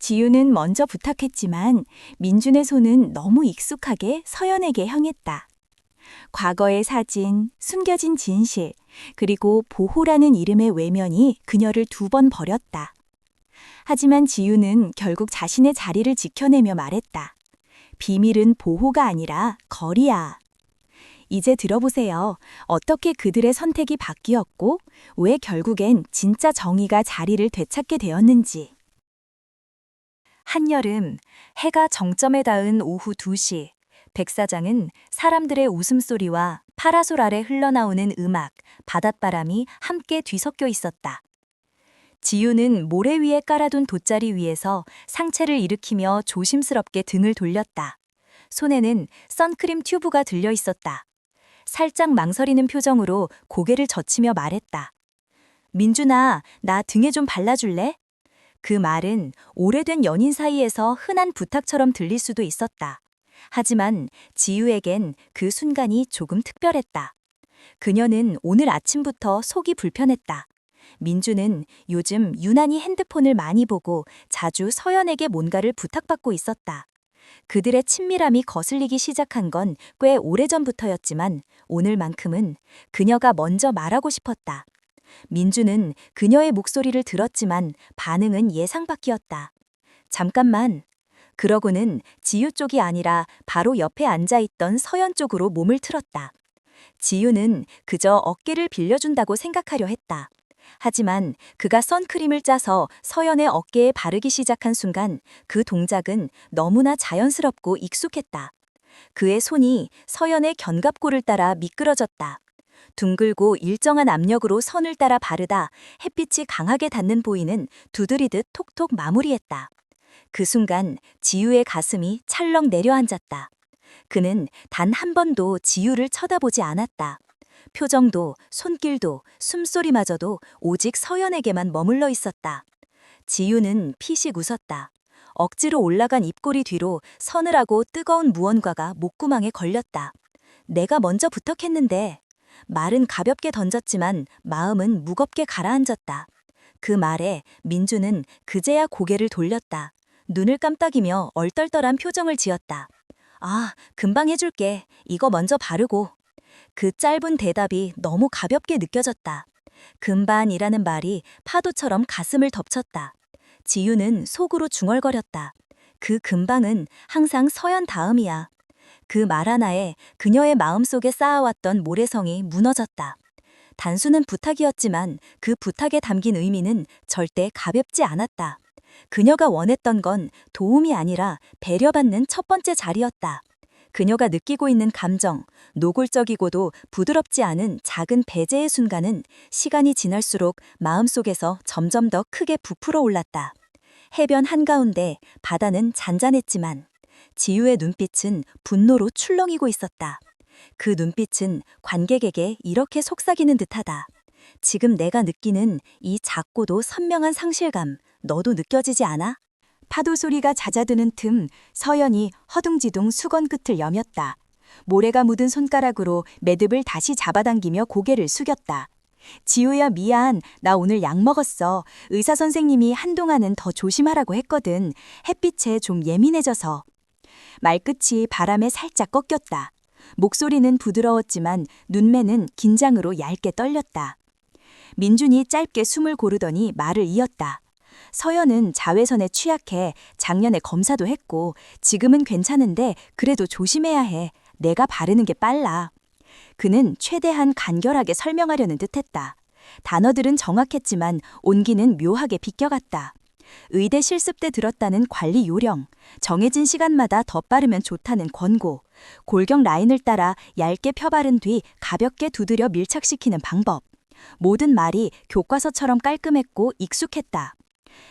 지우는 먼저 부탁했지만 민준의 손은 너무 익숙하게 서연에게 향했다. 과거의 사진, 숨겨진 진실, 그리고 보호라는 이름의 외면이 그녀를 2번 버렸다. 하지만 지우는 결국 자신의 자리를 지켜내며 말했다. 비밀은 보호가 아니라 거리야. 이제 들어보세요. 어떻게 그들의 선택이 바뀌었고 왜 결국엔 진짜 정의가 자리를 되찾게 되었는지. 한여름, 해가 정점에 닿은 오후 2시, 백사장은 사람들의 웃음소리와 파라솔 아래 흘러나오는 음악, 바닷바람이 함께 뒤섞여 있었다. 지우는 모래 위에 깔아둔 돗자리 위에서 상체를 일으키며 조심스럽게 등을 돌렸다. 손에는 선크림 튜브가 들려 있었다. 살짝 망설이는 표정으로 고개를 젖히며 말했다. 민준아, 나 등에 좀 발라줄래? 그 말은 오래된 연인 사이에서 흔한 부탁처럼 들릴 수도 있었다. 하지만 지우에겐 그 순간이 조금 특별했다. 그녀는 오늘 아침부터 속이 불편했다. 민주는 요즘 유난히 핸드폰을 많이 보고 자주 서연에게 뭔가를 부탁받고 있었다. 그들의 친밀함이 거슬리기 시작한 건 꽤 오래전부터였지만 오늘만큼은 그녀가 먼저 말하고 싶었다. 민주는 그녀의 목소리를 들었지만 반응은 예상 밖이었다. 잠깐만. 그러고는 지유 쪽이 아니라 바로 옆에 앉아있던 서연 쪽으로 몸을 틀었다. 지유는 그저 어깨를 빌려준다고 생각하려 했다. 하지만 그가 선크림을 짜서 서연의 어깨에 바르기 시작한 순간 그 동작은 너무나 자연스럽고 익숙했다. 그의 손이 서연의 견갑골을 따라 미끄러졌다. 둥글고 일정한 압력으로 선을 따라 바르다 햇빛이 강하게 닿는 부위는 두드리듯 톡톡 마무리했다. 그 순간 지유의 가슴이 찰렁 내려앉았다. 그는 단 한 번도 지유를 쳐다보지 않았다. 표정도, 손길도, 숨소리마저도 오직 서연에게만 머물러 있었다. 지유는 피식 웃었다. 억지로 올라간 입꼬리 뒤로 서늘하고 뜨거운 무언가가 목구멍에 걸렸다. 내가 먼저 부탁했는데. 말은 가볍게 던졌지만 마음은 무겁게 가라앉았다. 그 말에 민주는 그제야 고개를 돌렸다. 눈을 깜빡이며 얼떨떨한 표정을 지었다. 아, 금방 해줄게. 이거 먼저 바르고. 그 짧은 대답이 너무 가볍게 느껴졌다. 금반이라는 말이 파도처럼 가슴을 덮쳤다. 지유는 속으로 중얼거렸다. 그 금방은 항상 서연 다음이야. 그 말 하나에 그녀의 마음속에 쌓아왔던 모래성이 무너졌다. 단순한 부탁이었지만 그 부탁에 담긴 의미는 절대 가볍지 않았다. 그녀가 원했던 건 도움이 아니라 배려받는 첫 번째 자리였다. 그녀가 느끼고 있는 감정, 노골적이고도 부드럽지 않은 작은 배제의 순간은 시간이 지날수록 마음속에서 점점 더 크게 부풀어 올랐다. 해변 한가운데 바다는 잔잔했지만 지유의 눈빛은 분노로 출렁이고 있었다. 그 눈빛은 관객에게 이렇게 속삭이는 듯하다. 지금 내가 느끼는 이 작고도 선명한 상실감, 너도 느껴지지 않아? 파도 소리가 잦아드는 틈 서연이 허둥지둥 수건 끝을 여몄다. 모래가 묻은 손가락으로 매듭을 다시 잡아당기며 고개를 숙였다. 지우야 미안. 나 오늘 약 먹었어. 의사 선생님이 한동안은 더 조심하라고 했거든. 햇빛에 좀 예민해져서. 말끝이 바람에 살짝 꺾였다. 목소리는 부드러웠지만 눈매는 긴장으로 얇게 떨렸다. 민준이 짧게 숨을 고르더니 말을 이었다. 서연은 자외선에 취약해. 작년에 검사도 했고 지금은 괜찮은데 그래도 조심해야 해. 내가 바르는 게 빨라. 그는 최대한 간결하게 설명하려는 듯했다. 단어들은 정확했지만 온기는 묘하게 비껴갔다. 의대 실습 때 들었다는 관리 요령, 정해진 시간마다 더 빠르면 좋다는 권고, 골격 라인을 따라 얇게 펴바른 뒤 가볍게 두드려 밀착시키는 방법. 모든 말이 교과서처럼 깔끔했고 익숙했다.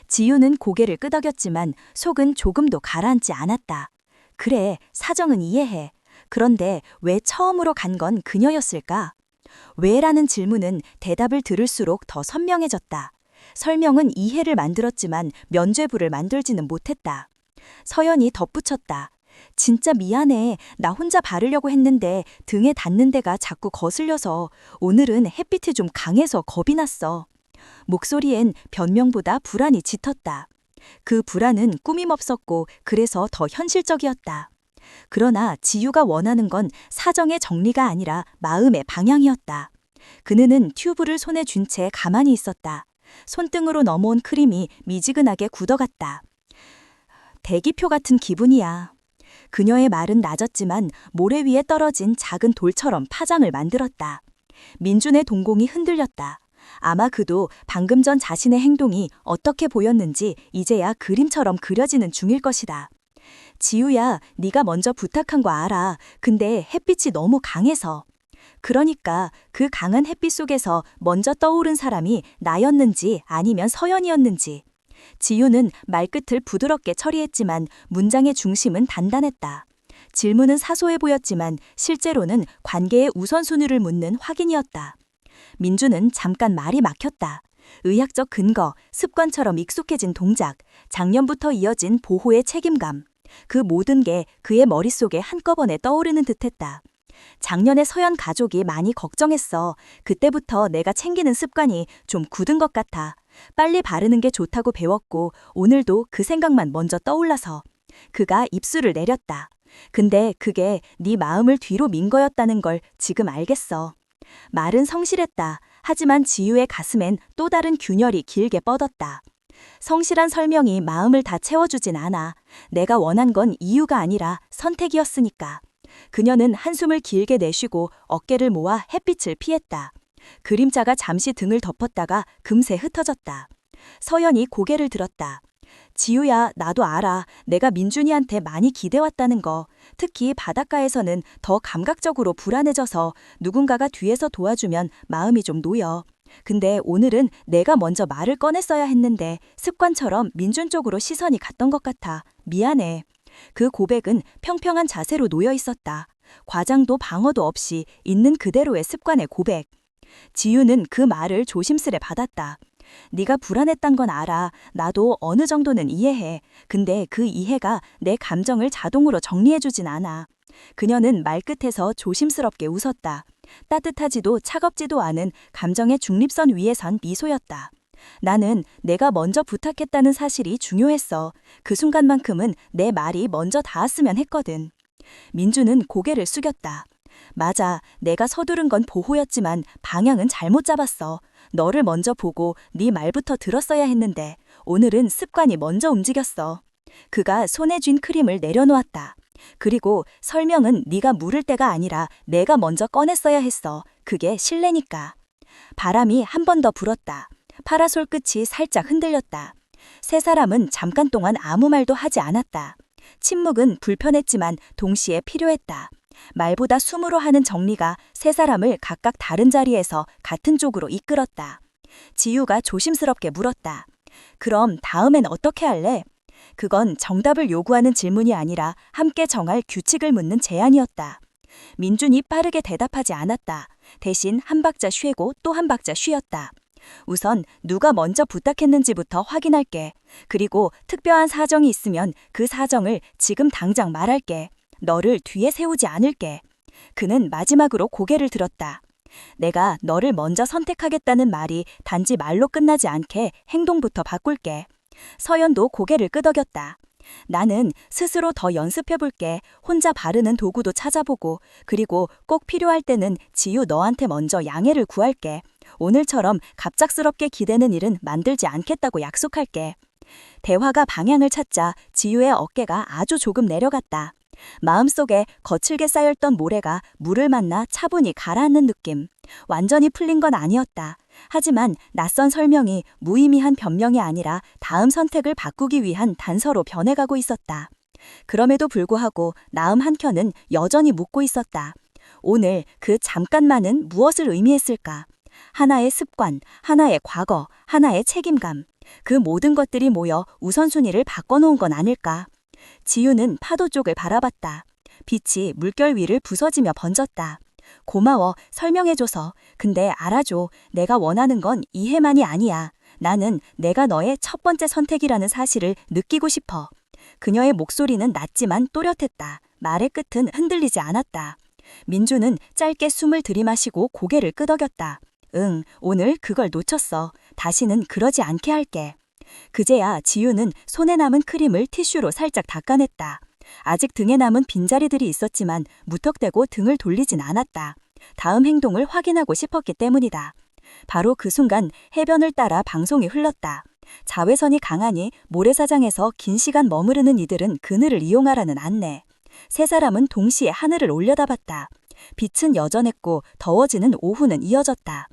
지유는 고개를 끄덕였지만 속은 조금도 가라앉지 않았다. 그래, 사정은 이해해. 그런데 왜 처음으로 간 건 그녀였을까? 왜라는 질문은 대답을 들을수록 더 선명해졌다. 설명은 이해를 만들었지만 면죄부를 만들지는 못했다. 서연이 덧붙였다. 진짜 미안해. 나 혼자 바르려고 했는데 등에 닿는 데가 자꾸 거슬려서 오늘은 햇빛이 좀 강해서 겁이 났어. 목소리엔 변명보다 불안이 짙었다. 그 불안은 꾸밈없었고 그래서 더 현실적이었다. 그러나 지유가 원하는 건 사정의 정리가 아니라 마음의 방향이었다. 그는 튜브를 손에 쥔 채 가만히 있었다. 손등으로 넘어온 크림이 미지근하게 굳어갔다. 대기표 같은 기분이야. 그녀의 말은 낮았지만 모래 위에 떨어진 작은 돌처럼 파장을 만들었다. 민준의 동공이 흔들렸다. 아마 그도 방금 전 자신의 행동이 어떻게 보였는지 이제야 그림처럼 그려지는 중일 것이다. 지우야, 네가 먼저 부탁한 거 알아. 근데 햇빛이 너무 강해서. 그러니까 그 강한 햇빛 속에서 먼저 떠오른 사람이 나였는지 아니면 서연이었는지. 지우는 말끝을 부드럽게 처리했지만 문장의 중심은 단단했다. 질문은 사소해 보였지만 실제로는 관계의 우선순위를 묻는 확인이었다. 민주는 잠깐 말이 막혔다. 의학적 근거, 습관처럼 익숙해진 동작, 작년부터 이어진 보호의 책임감. 그 모든 게 그의 머릿속에 한꺼번에 떠오르는 듯했다. 작년에 서연 가족이 많이 걱정했어. 그때부터 내가 챙기는 습관이 좀 굳은 것 같아. 빨리 바르는 게 좋다고 배웠고 오늘도 그 생각만 먼저 떠올라서. 그가 입술을 내렸다. 근데 그게 네 마음을 뒤로 민 거였다는 걸 지금 알겠어. 말은 성실했다. 하지만 지유의 가슴엔 또 다른 균열이 길게 뻗었다. 성실한 설명이 마음을 다 채워주진 않아. 내가 원한 건 이유가 아니라 선택이었으니까. 그녀는 한숨을 길게 내쉬고 어깨를 모아 햇빛을 피했다. 그림자가 잠시 등을 덮었다가 금세 흩어졌다. 서연이 고개를 들었다. 지우야, 나도 알아. 내가 민준이한테 많이 기대왔다는 거. 특히 바닷가에서는 더 감각적으로 불안해져서 누군가가 뒤에서 도와주면 마음이 좀 놓여. 근데 오늘은 내가 먼저 말을 꺼냈어야 했는데 습관처럼 민준 쪽으로 시선이 갔던 것 같아. 미안해. 그 고백은 평평한 자세로 놓여 있었다. 과장도 방어도 없이 있는 그대로의 습관의 고백. 지유는 그 말을 조심스레 받았다. 네가 불안했단 건 알아. 나도 어느 정도는 이해해. 근데 그 이해가 내 감정을 자동으로 정리해주진 않아. 그녀는 말끝에서 조심스럽게 웃었다. 따뜻하지도 차갑지도 않은 감정의 중립선 위에 선 미소였다. 나는 내가 먼저 부탁했다는 사실이 중요했어. 그 순간만큼은 내 말이 먼저 닿았으면 했거든. 민주는 고개를 숙였다. 맞아, 내가 서두른 건 보호였지만 방향은 잘못 잡았어. 너를 먼저 보고 네 말부터 들었어야 했는데 오늘은 습관이 먼저 움직였어. 그가 손에 쥔 크림을 내려놓았다. 그리고 설명은 네가 물을 때가 아니라 내가 먼저 꺼냈어야 했어. 그게 신뢰니까. 바람이 한 번 더 불었다. 파라솔 끝이 살짝 흔들렸다. 세 사람은 잠깐 동안 아무 말도 하지 않았다. 침묵은 불편했지만 동시에 필요했다. 말보다 숨으로 하는 정리가 세 사람을 각각 다른 자리에서 같은 쪽으로 이끌었다. 지유가 조심스럽게 물었다. 그럼 다음엔 어떻게 할래? 그건 정답을 요구하는 질문이 아니라 함께 정할 규칙을 묻는 제안이었다. 민준이 빠르게 대답하지 않았다. 대신 한 박자 쉬고 또 한 박자 쉬었다. 우선 누가 먼저 부탁했는지부터 확인할게. 그리고 특별한 사정이 있으면 그 사정을 지금 당장 말할게. 너를 뒤에 세우지 않을게. 그는 마지막으로 고개를 들었다. 내가 너를 먼저 선택하겠다는 말이 단지 말로 끝나지 않게 행동부터 바꿀게. 서연도 고개를 끄덕였다. 나는 스스로 더 연습해볼게. 혼자 바르는 도구도 찾아보고 그리고 꼭 필요할 때는 지유 너한테 먼저 양해를 구할게. 오늘처럼 갑작스럽게 기대는 일은 만들지 않겠다고 약속할게. 대화가 방향을 찾자 지유의 어깨가 아주 조금 내려갔다. 마음속에 거칠게 쌓였던 모래가 물을 만나 차분히 가라앉는 느낌. 완전히 풀린 건 아니었다. 하지만 낯선 설명이 무의미한 변명이 아니라 다음 선택을 바꾸기 위한 단서로 변해가고 있었다. 그럼에도 불구하고 마음 한켠은 여전히 묻고 있었다. 오늘 그 잠깐만은 무엇을 의미했을까? 하나의 습관, 하나의 과거, 하나의 책임감. 그 모든 것들이 모여 우선순위를 바꿔놓은 건 아닐까? 지유는 파도 쪽을 바라봤다. 빛이 물결 위를 부서지며 번졌다. 고마워, 설명해줘서. 근데 알아줘. 내가 원하는 건 이해만이 아니야. 나는 내가 너의 첫 번째 선택이라는 사실을 느끼고 싶어. 그녀의 목소리는 낮지만 또렷했다. 말의 끝은 흔들리지 않았다. 민주는 짧게 숨을 들이마시고 고개를 끄덕였다. 응, 오늘 그걸 놓쳤어. 다시는 그러지 않게 할게. 그제야 지유는 손에 남은 크림을 티슈로 살짝 닦아냈다. 아직 등에 남은 빈자리들이 있었지만 무턱대고 등을 돌리진 않았다. 다음 행동을 확인하고 싶었기 때문이다. 바로 그 순간 해변을 따라 방송이 흘렀다. 자외선이 강하니 모래사장에서 긴 시간 머무르는 이들은 그늘을 이용하라는 안내. 세 사람은 동시에 하늘을 올려다봤다. 빛은 여전했고 더워지는 오후는 이어졌다.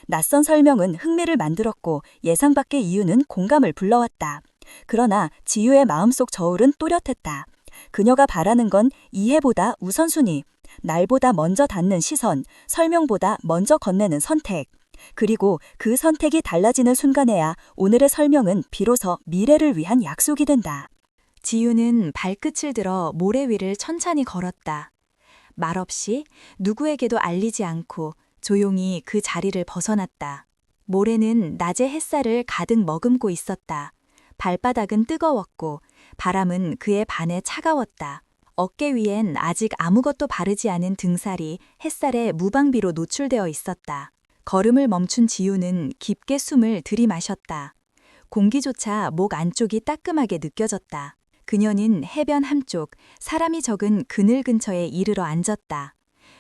낯선 설명은 흥미를 만들었고 예상 밖의 이유는 공감을 불러왔다. 그러나 지유의 마음속 저울은 또렷했다. 그녀가 바라는 건 이해보다 우선순위, 날보다 먼저 닿는 시선, 설명보다 먼저 건네는 선택. 그리고 그 선택이 달라지는 순간에야 오늘의 설명은 비로소 미래를 위한 약속이 된다. 지유는 발끝을 들어 모래 위를 천천히 걸었다. 말없이 누구에게도 알리지 않고 조용히 그 자리를 벗어났다. 모래는 낮의 햇살을 가득 머금고 있었다. 발바닥은 뜨거웠고 바람은 그의 반에 차가웠다. 어깨 위엔 아직 아무것도 바르지 않은 등살이 햇살에 무방비로 노출되어 있었다. 걸음을 멈춘 지유는 깊게 숨을 들이마셨다. 공기조차 목 안쪽이 따끔하게 느껴졌다. 그녀는 해변 한쪽 사람이 적은 그늘 근처에 이르러 앉았다.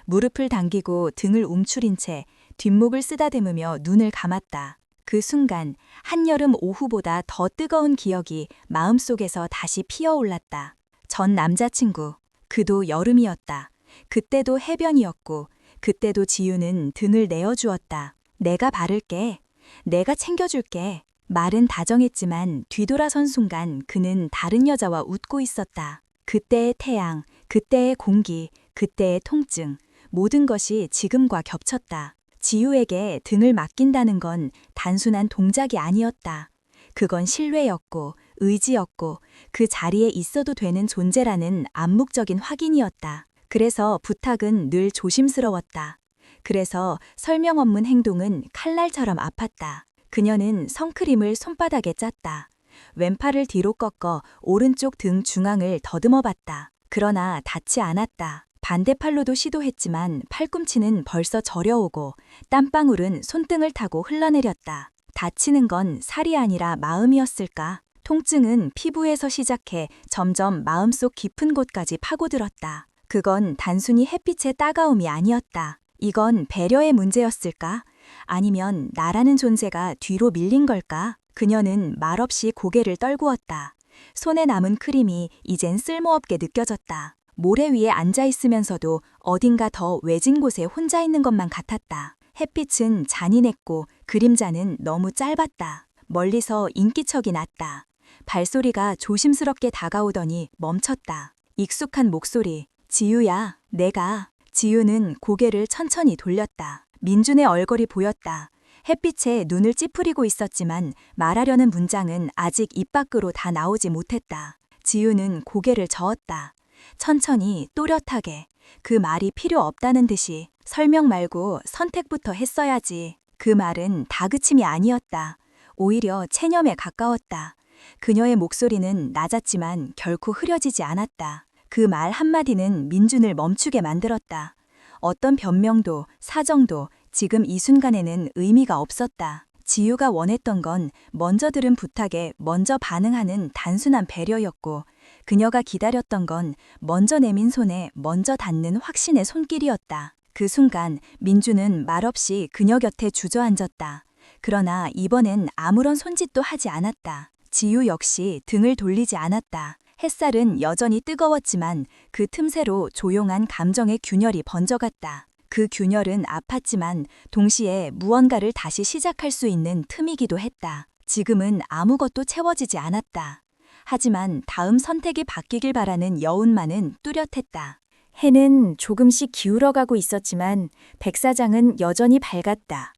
무릎을 당기고 등을 움츠린 채 뒷목을 쓰다듬으며 눈을 감았다. 그 순간 한여름 오후보다 더 뜨거운 기억이 마음속에서 다시 피어올랐다. 전 남자친구, 그도 여름이었다. 그때도 해변이었고 그때도 지유는 등을 내어주었다. 내가 바를게. 내가 챙겨줄게. 말은 다정했지만 뒤돌아선 순간 그는 다른 여자와 웃고 있었다. 그때의 태양, 그때의 공기, 그때의 통증, 모든 것이 지금과 겹쳤다. 지유에게 등을 맡긴다는 건 단순한 동작이 아니었다. 그건 신뢰였고 의지였고 그 자리에 있어도 되는 존재라는 암묵적인 확인이었다. 그래서 부탁은 늘 조심스러웠다. 그래서 설명 없는 행동은 칼날처럼 아팠다. 그녀는 선크림을 손바닥에 짰다. 왼팔을 뒤로 꺾어 오른쪽 등 중앙을 더듬어 봤다. 그러나 닿지 않았다. 반대팔로도 시도했지만 팔꿈치는 벌써 저려오고 땀방울은 손등을 타고 흘러내렸다. 다치는 건 살이 아니라 마음이었을까? 통증은 피부에서 시작해 점점 마음속 깊은 곳까지 파고들었다. 그건 단순히 햇빛의 따가움이 아니었다. 이건 배려의 문제였을까? 아니면 나라는 존재가 뒤로 밀린 걸까? 그녀는 말없이 고개를 떨구었다. 손에 남은 크림이 이젠 쓸모없게 느껴졌다. 모래 위에 앉아있으면서도 어딘가 더 외진 곳에 혼자 있는 것만 같았다. 햇빛은 잔인했고 그림자는 너무 짧았다. 멀리서 인기척이 났다. 발소리가 조심스럽게 다가오더니 멈췄다. 익숙한 목소리. 지유야, 내가. 지유는 고개를 천천히 돌렸다. 민준의 얼굴이 보였다. 햇빛에 눈을 찌푸리고 있었지만 말하려는 문장은 아직 입 밖으로 다 나오지 못했다. 지유는 고개를 저었다. 천천히 또렷하게. 그 말이 필요 없다는 듯이. 설명 말고 선택부터 했어야지. 그 말은 다그침이 아니었다. 오히려 체념에 가까웠다. 그녀의 목소리는 낮았지만 결코 흐려지지 않았다. 그 말 한마디는 민준을 멈추게 만들었다. 어떤 변명도 사정도 지금 이 순간에는 의미가 없었다. 지유가 원했던 건 먼저 들은 부탁에 먼저 반응하는 단순한 배려였고 그녀가 기다렸던 건 먼저 내민 손에 먼저 닿는 확신의 손길이었다. 그 순간 민주는 말없이 그녀 곁에 주저앉았다. 그러나 이번엔 아무런 손짓도 하지 않았다. 지유 역시 등을 돌리지 않았다. 햇살은 여전히 뜨거웠지만 그 틈새로 조용한 감정의 균열이 번져갔다. 그 균열은 아팠지만 동시에 무언가를 다시 시작할 수 있는 틈이기도 했다. 지금은 아무것도 채워지지 않았다. 하지만 다음 선택이 바뀌길 바라는 여운만은 뚜렷했다. 해는 조금씩 기울어가고 있었지만 백사장은 여전히 밝았다.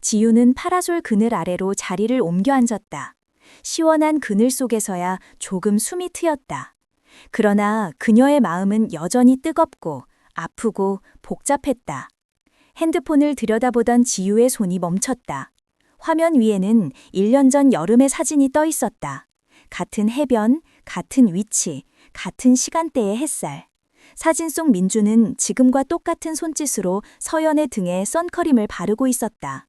지유는 파라솔 그늘 아래로 자리를 옮겨 앉았다. 시원한 그늘 속에서야 조금 숨이 트였다. 그러나 그녀의 마음은 여전히 뜨겁고 아프고 복잡했다. 핸드폰을 들여다보던 지유의 손이 멈췄다. 화면 위에는 1년 전 여름의 사진이 떠 있었다. 같은 해변, 같은 위치, 같은 시간대의 햇살. 사진 속 민주는 지금과 똑같은 손짓으로 서연의 등에 선크림을 바르고 있었다.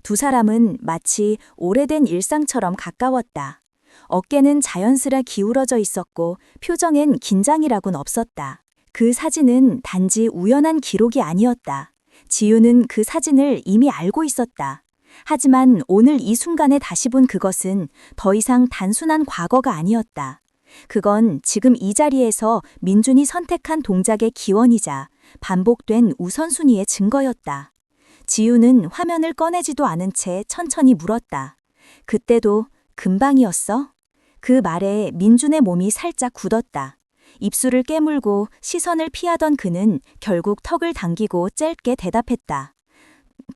두 사람은 마치 오래된 일상처럼 가까웠다. 어깨는 자연스레 기울어져 있었고 표정엔 긴장이라곤 없었다. 그 사진은 단지 우연한 기록이 아니었다. 지우는 그 사진을 이미 알고 있었다. 하지만 오늘 이 순간에 다시 본 그것은 더 이상 단순한 과거가 아니었다. 그건 지금 이 자리에서 민준이 선택한 동작의 기원이자 반복된 우선순위의 증거였다. 지우는 화면을 꺼내지도 않은 채 천천히 물었다. 그때도 금방이었어? 그 말에 민준의 몸이 살짝 굳었다. 입술을 깨물고 시선을 피하던 그는 결국 턱을 당기고 짧게 대답했다.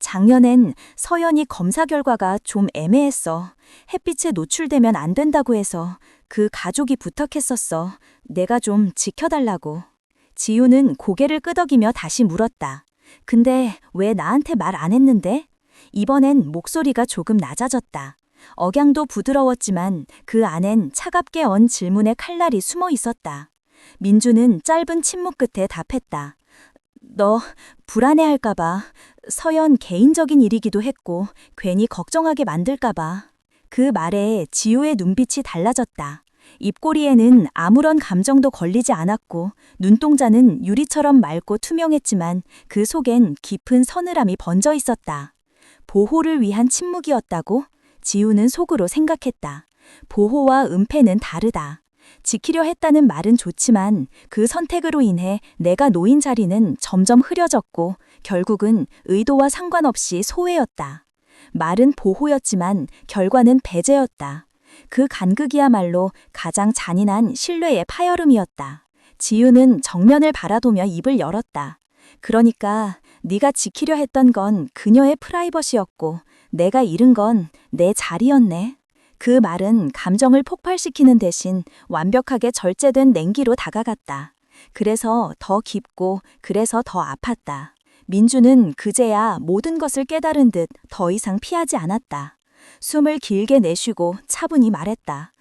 작년엔 서연이 검사 결과가 좀 애매했어. 햇빛에 노출되면 안 된다고 해서 그 가족이 부탁했었어. 내가 좀 지켜달라고. 지우는 고개를 끄덕이며 다시 물었다. 근데 왜 나한테 말 안 했는데? 이번엔 목소리가 조금 낮아졌다. 억양도 부드러웠지만 그 안엔 차갑게 언 질문의 칼날이 숨어 있었다. 민주는 짧은 침묵 끝에 답했다. 너 불안해할까봐. 서연 개인적인 일이기도 했고 괜히 걱정하게 만들까봐. 그 말에 지우의 눈빛이 달라졌다. 입꼬리에는 아무런 감정도 걸리지 않았고 눈동자는 유리처럼 맑고 투명했지만 그 속엔 깊은 서늘함이 번져 있었다. 보호를 위한 침묵이었다고? 지우는 속으로 생각했다. 보호와 은폐는 다르다. 지키려 했다는 말은 좋지만 그 선택으로 인해 내가 놓인 자리는 점점 흐려졌고 결국은 의도와 상관없이 소외였다. 말은 보호였지만 결과는 배제였다. 그 간극이야말로 가장 잔인한 신뢰의 파열음이었다. 지우는 정면을 바라보며 입을 열었다. 그러니까 네가 지키려 했던 건 그녀의 프라이버시였고 내가 잃은 건 내 자리였네. 그 말은 감정을 폭발시키는 대신 완벽하게 절제된 냉기로 다가갔다. 그래서 더 깊고 그래서 더 아팠다. 민주는 그제야 모든 것을 깨달은 듯 더 이상 피하지 않았다. 숨을 길게 내쉬고 차분히 말했다.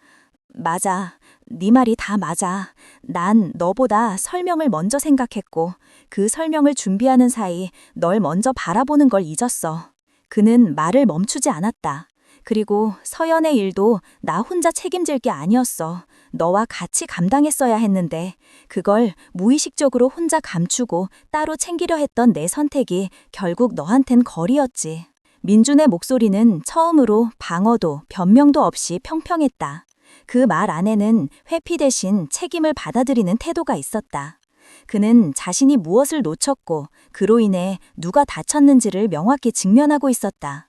맞아. 네 말이 다 맞아. 난 너보다 설명을 먼저 생각했고 그 설명을 준비하는 사이 널 먼저 바라보는 걸 잊었어. 그는 말을 멈추지 않았다. 그리고 서연의 일도 나 혼자 책임질 게 아니었어. 너와 같이 감당했어야 했는데 그걸 무의식적으로 혼자 감추고 따로 챙기려 했던 내 선택이 결국 너한텐 거리였지. 민준의 목소리는 처음으로 방어도 변명도 없이 평평했다. 그 말 안에는 회피 대신 책임을 받아들이는 태도가 있었다. 그는 자신이 무엇을 놓쳤고 그로 인해 누가 다쳤는지를 명확히 직면하고 있었다.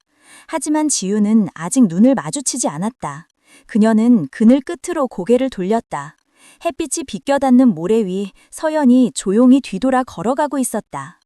하지만 지우는 아직 눈을 마주치지 않았다. 그녀는 그늘 끝으로 고개를 돌렸다. 햇빛이 비껴닿는 모래 위 서연이 조용히 뒤돌아 걸어가고 있었다.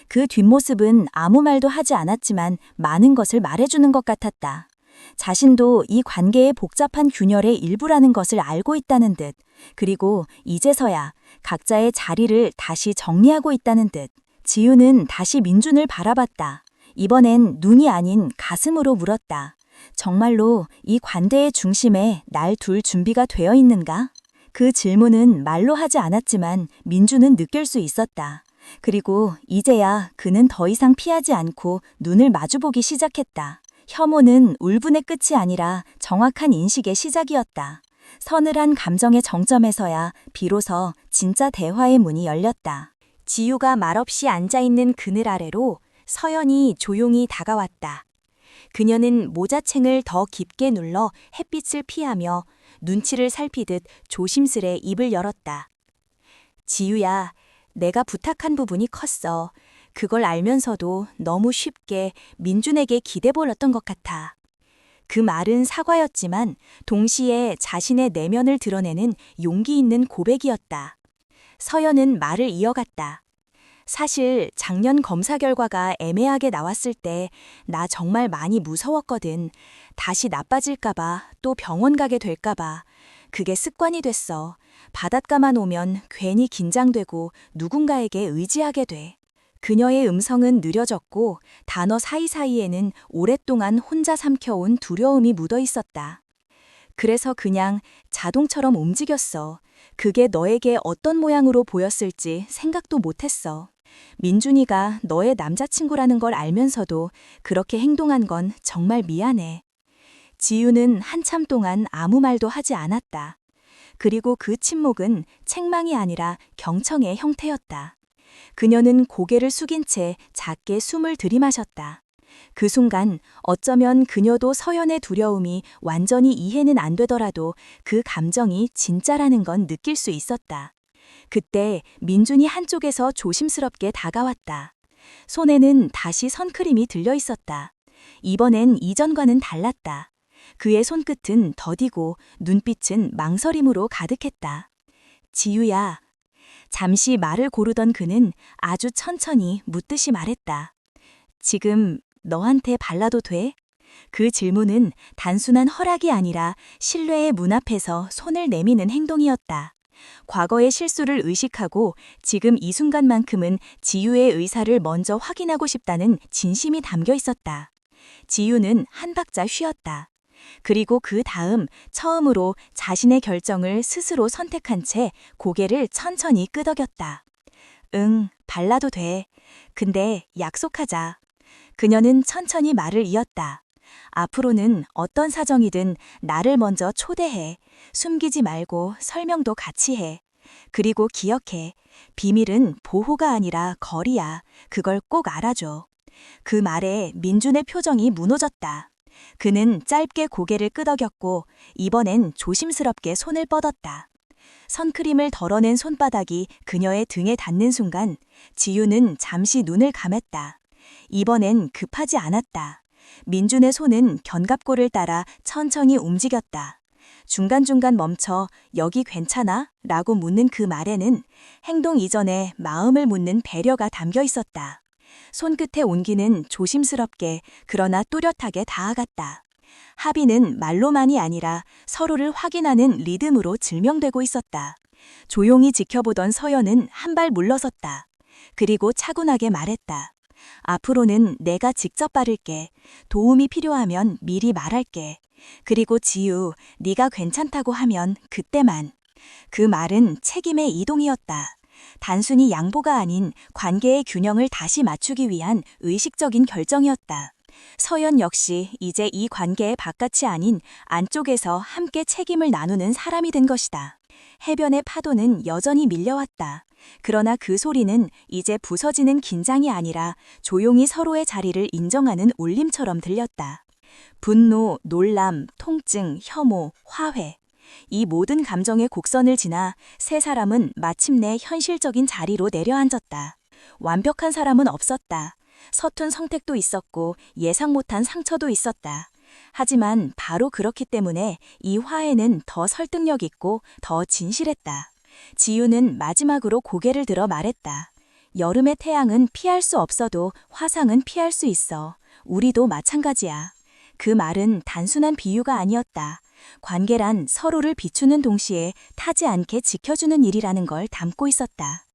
그 뒷모습은 아무 말도 하지 않았지만 많은 것을 말해주는 것 같았다. 자신도 이 관계의 복잡한 균열의 일부라는 것을 알고 있다는 듯, 그리고 이제서야 각자의 자리를 다시 정리하고 있다는 듯. 지우는 다시 민준을 바라봤다. 이번엔 눈이 아닌 가슴으로 물었다. 정말로 이 관대의 중심에 날 둘 준비가 되어 있는가? 그 질문은 말로 하지 않았지만 민주는 느낄 수 있었다. 그리고 이제야 그는 더 이상 피하지 않고 눈을 마주보기 시작했다. 혐오는 울분의 끝이 아니라 정확한 인식의 시작이었다. 서늘한 감정의 정점에서야 비로소 진짜 대화의 문이 열렸다. 지우가 말없이 앉아있는 그늘 아래로 서연이 조용히 다가왔다. 그녀는 모자챙을 더 깊게 눌러 햇빛을 피하며 눈치를 살피듯 조심스레 입을 열었다. 지우야, 내가 부탁한 부분이 컸어. 그걸 알면서도 너무 쉽게 민준에게 기대버렸던 것 같아. 그 말은 사과였지만 동시에 자신의 내면을 드러내는 용기 있는 고백이었다. 서연은 말을 이어갔다. 사실 작년 검사 결과가 애매하게 나왔을 때 나 정말 많이 무서웠거든. 다시 나빠질까봐 또 병원 가게 될까봐. 그게 습관이 됐어. 바닷가만 오면 괜히 긴장되고 누군가에게 의지하게 돼. 그녀의 음성은 느려졌고 단어 사이사이에는 오랫동안 혼자 삼켜온 두려움이 묻어 있었다. 그래서 그냥 자동처럼 움직였어. 그게 너에게 어떤 모양으로 보였을지 생각도 못했어. 민준이가 너의 남자친구라는 걸 알면서도 그렇게 행동한 건 정말 미안해. 지유는 한참 동안 아무 말도 하지 않았다. 그리고 그 침묵은 책망이 아니라 경청의 형태였다. 그녀는 고개를 숙인 채 작게 숨을 들이마셨다. 그 순간 어쩌면 그녀도 서연의 두려움이 완전히 이해는 안 되더라도 그 감정이 진짜라는 건 느낄 수 있었다. 그때 민준이 한쪽에서 조심스럽게 다가왔다. 손에는 다시 선크림이 들려 있었다. 이번엔 이전과는 달랐다. 그의 손끝은 더디고 눈빛은 망설임으로 가득했다. 지유야. 잠시 말을 고르던 그는 아주 천천히 묻듯이 말했다. 지금 너한테 발라도 돼? 그 질문은 단순한 허락이 아니라 신뢰의 문 앞에서 손을 내미는 행동이었다. 과거의 실수를 의식하고 지금 이 순간만큼은 지유의 의사를 먼저 확인하고 싶다는 진심이 담겨 있었다. 지유는 한 박자 쉬었다. 그리고 그 다음 처음으로 자신의 결정을 스스로 선택한 채 고개를 천천히 끄덕였다. 응, 발라도 돼. 근데 약속하자. 그녀는 천천히 말을 이었다. 앞으로는 어떤 사정이든 나를 먼저 초대해. 숨기지 말고 설명도 같이 해. 그리고 기억해. 비밀은 보호가 아니라 거리야. 그걸 꼭 알아줘. 그 말에 민준의 표정이 무너졌다. 그는 짧게 고개를 끄덕였고 이번엔 조심스럽게 손을 뻗었다. 선크림을 덜어낸 손바닥이 그녀의 등에 닿는 순간 지유는 잠시 눈을 감았다. 이번엔 급하지 않았다. 민준의 손은 견갑골을 따라 천천히 움직였다. 중간중간 멈춰 여기 괜찮아? 라고 묻는 그 말에는 행동 이전에 마음을 묻는 배려가 담겨 있었다. 손끝의 온기는 조심스럽게 그러나 뚜렷하게 닿아갔다. 합의는 말로만이 아니라 서로를 확인하는 리듬으로 증명되고 있었다. 조용히 지켜보던 서연은 한 발 물러섰다. 그리고 차분하게 말했다. 앞으로는 내가 직접 바를게. 도움이 필요하면 미리 말할게. 그리고 지유, 네가 괜찮다고 하면 그때만. 그 말은 책임의 이동이었다. 단순히 양보가 아닌 관계의 균형을 다시 맞추기 위한 의식적인 결정이었다. 서연 역시 이제 이 관계의 바깥이 아닌 안쪽에서 함께 책임을 나누는 사람이 된 것이다. 해변의 파도는 여전히 밀려왔다. 그러나 그 소리는 이제 부서지는 긴장이 아니라 조용히 서로의 자리를 인정하는 울림처럼 들렸다. 분노, 놀람, 통증, 혐오, 화회. 이 모든 감정의 곡선을 지나 세 사람은 마침내 현실적인 자리로 내려앉았다. 완벽한 사람은 없었다. 서툰 선택도 있었고 예상 못한 상처도 있었다. 하지만 바로 그렇기 때문에 이 화해는 더 설득력 있고 더 진실했다. 지유는 마지막으로 고개를 들어 말했다. 여름의 태양은 피할 수 없어도 화상은 피할 수 있어. 우리도 마찬가지야. 그 말은 단순한 비유가 아니었다. 관계란 서로를 비추는 동시에 타지 않게 지켜주는 일이라는 걸 담고 있었다.